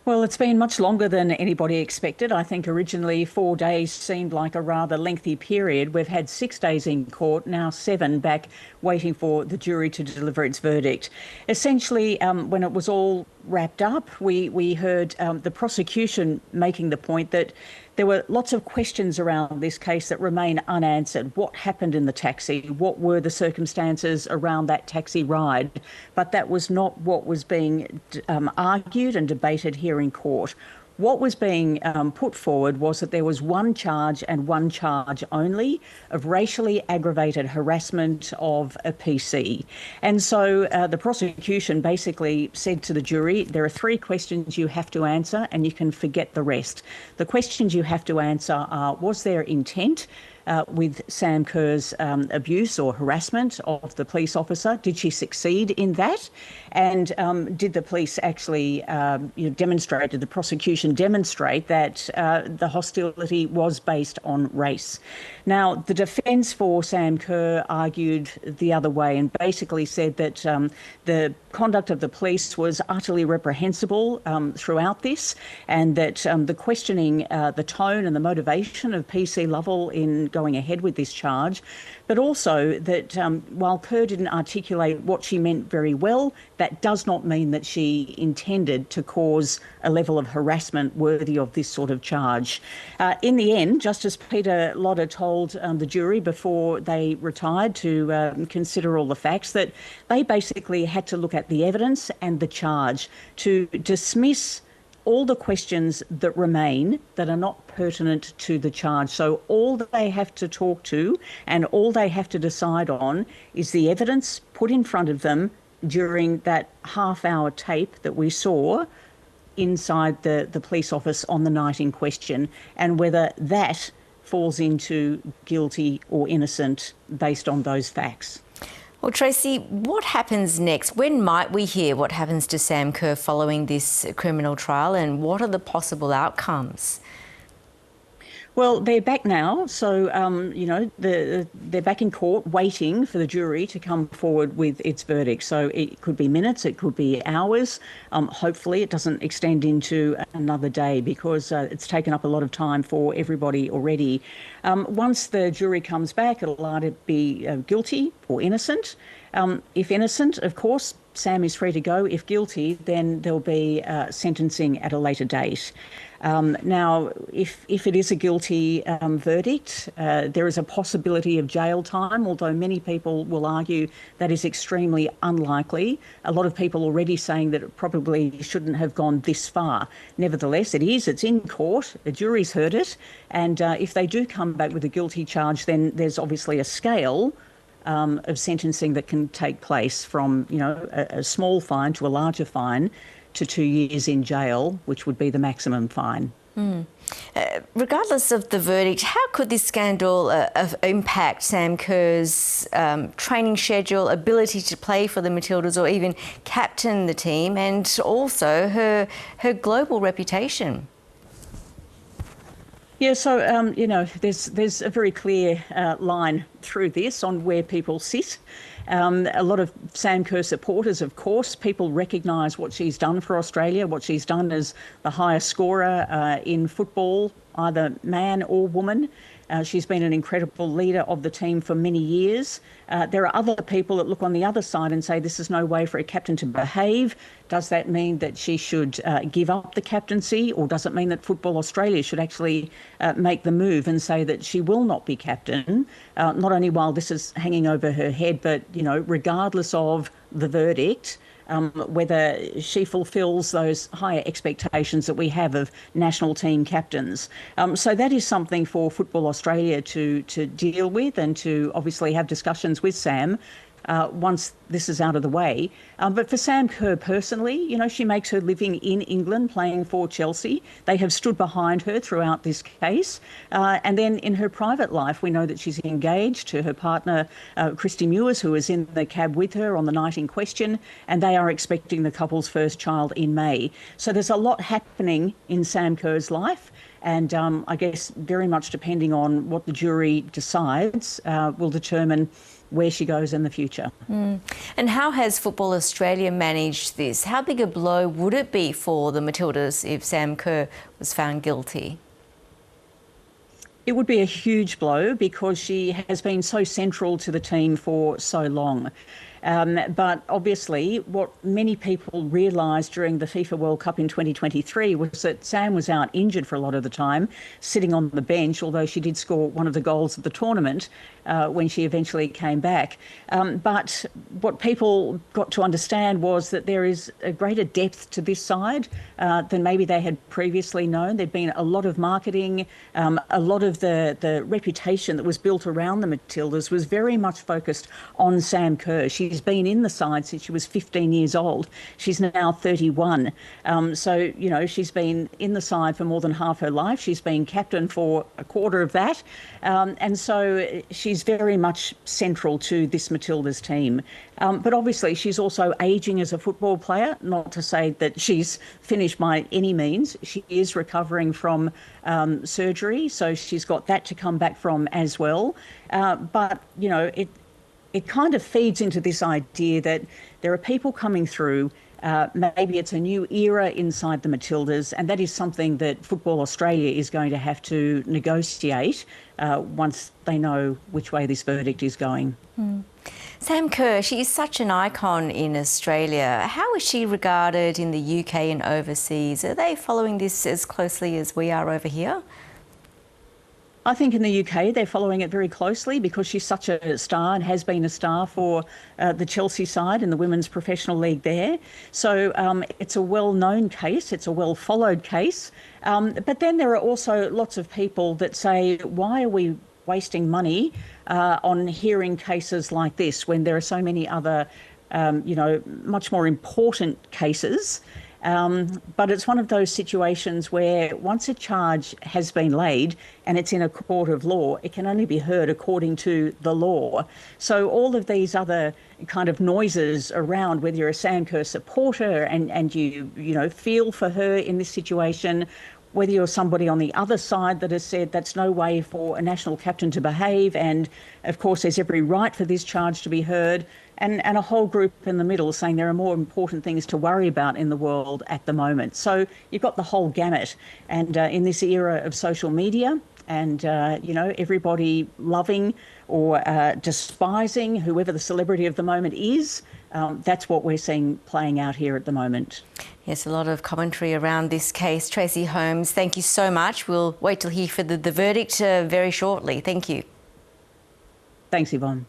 Well, it's been much longer than anybody expected. I think originally 4 days seemed like a rather lengthy period. We've had 6 days in court, now 7 back waiting for the jury to deliver its verdict. Essentially, when it was all wrapped up, we heard the prosecution making the point that there were lots of questions around this case that remain unanswered. What happened in the taxi? What were the circumstances around that taxi ride? But that was not what was being argued and debated here in court. What was being put forward was that there was one charge and one charge only of racially aggravated harassment of a PC. And so the prosecution basically said to the jury, there are 3 questions you have to answer and you can forget the rest. The questions you have to answer are, was there intent with Sam Kerr's abuse or harassment of the police officer? Did she succeed in that? And did the police actually demonstrate, did the prosecution demonstrate that the hostility was based on race? Now, the defence for Sam Kerr argued the other way and basically said that the conduct of the police was utterly reprehensible throughout this, and that the questioning, the tone and the motivation of PC Lovell in going ahead with this charge, but also that while Kerr didn't articulate what she meant very well, that does not mean that she intended to cause a level of harassment worthy of this sort of charge. In the end, Justice Peter Lotter told the jury before they retired to consider all the facts that they basically had to look at the evidence and the charge to dismiss all the questions that remain that are not pertinent to the charge. So all that they have to talk to and all they have to decide on is the evidence put in front of them during that half-hour tape that we saw inside the police office on the night in question, and whether that falls into guilty or innocent based on those facts. Well, Tracy, what happens next? When might we hear what happens to Sam Kerr following this criminal trial, and what are the possible outcomes? Well, they're back now, so, they're back in court waiting for the jury to come forward with its verdict. So it could be minutes, it could be hours. Hopefully it doesn't extend into another day, because it's taken up a lot of time for everybody already. Once the jury comes back, it'll either be guilty or innocent. If innocent, of course, Sam is free to go. If guilty, then there'll be sentencing at a later date. Now, if it is a guilty verdict, there is a possibility of jail time, although many people will argue that is extremely unlikely. A lot of people already saying that it probably shouldn't have gone this far. Nevertheless, it's in court, the jury's heard it, and if they do come back with a guilty charge, then there's obviously a scale of sentencing that can take place from, a small fine to a larger fine to 2 years in jail, which would be the maximum fine. Regardless of the verdict, how could this scandal impact Sam Kerr's training schedule, ability to play for the Matildas or even captain the team, and also her global reputation? Yeah, so, there's a very clear line through this on where people sit. A lot of Sam Kerr supporters, of course, people recognise what she's done for Australia, what she's done as the highest scorer in football, either man or woman. She's been an incredible leader of the team for many years. There are other people that look on the other side and say this is no way for a captain to behave. Does that mean that she should give up the captaincy, or does it mean that Football Australia should actually make the move and say that she will not be captain, not only while this is hanging over her head, but, regardless of the verdict, whether she fulfills those higher expectations that we have of national team captains. So that is something for Football Australia to deal with and to obviously have discussions with Sam once this is out of the way. But for Sam Kerr personally, she makes her living in England playing for Chelsea. They have stood behind her throughout this case. And then in her private life, we know that she's engaged to her partner, Christy Mewers, who was in the cab with her on the night in question, and they are expecting the couple's first child in May. So there's a lot happening in Sam Kerr's life. And I guess very much depending on what the jury decides will determine where she goes in the future. And how has Football Australia managed this? How big a blow would it be for the Matildas if Sam Kerr was found guilty? It would be a huge blow because she has been so central to the team for so long. But obviously, what many people realised during the FIFA World Cup in 2023 was that Sam was out injured for a lot of the time, sitting on the bench, although she did score one of the goals of the tournament when she eventually came back. But what people got to understand was that there is a greater depth to this side than maybe they had previously known. There'd been a lot of marketing, a lot of the reputation that was built around the Matildas was very much focused on Sam Kerr. She's been in the side since she was 15 years old. She's now 31. So, you know, she's been in the side for more than half her life. She's been captain for a quarter of that. And so she's very much central to this Matildas team. But obviously she's also ageing as a football player, not to say that she's finished by any means. She is recovering from surgery, so she's got that to come back from as well. But, you know, it kind of feeds into this idea that there are people coming through. Maybe it's a new era inside the Matildas, and that is something that Football Australia is going to have to negotiate once they know which way this verdict is going. Sam Kerr, she is such an icon in Australia. How is she regarded in the UK and overseas? Are they following this as closely as we are over here? I think in the UK they're following it very closely because she's such a star and has been a star for the Chelsea side in the Women's Professional League there. So it's a well-known case, it's a well-followed case. But then there are also lots of people that say, why are we wasting money on hearing cases like this when there are so many other, you know, much more important cases? But it's one of those situations where once a charge has been laid and it's in a court of law, it can only be heard according to the law. So all of these other kind of noises around whether you're a Sam Kerr supporter and you know, feel for her in this situation, whether you're somebody on the other side that has said that's no way for a national captain to behave, and of course there's every right for this charge to be heard, and a whole group in the middle saying there are more important things to worry about in the world at the moment. So you've got the whole gamut. And in this era of social media and, you know, everybody loving or despising whoever the celebrity of the moment is, that's what we're seeing playing out here at the moment. Yes, a lot of commentary around this case. Tracy Holmes, thank you so much. We'll wait to hear for the verdict very shortly. Thank you. Thanks, Yvonne.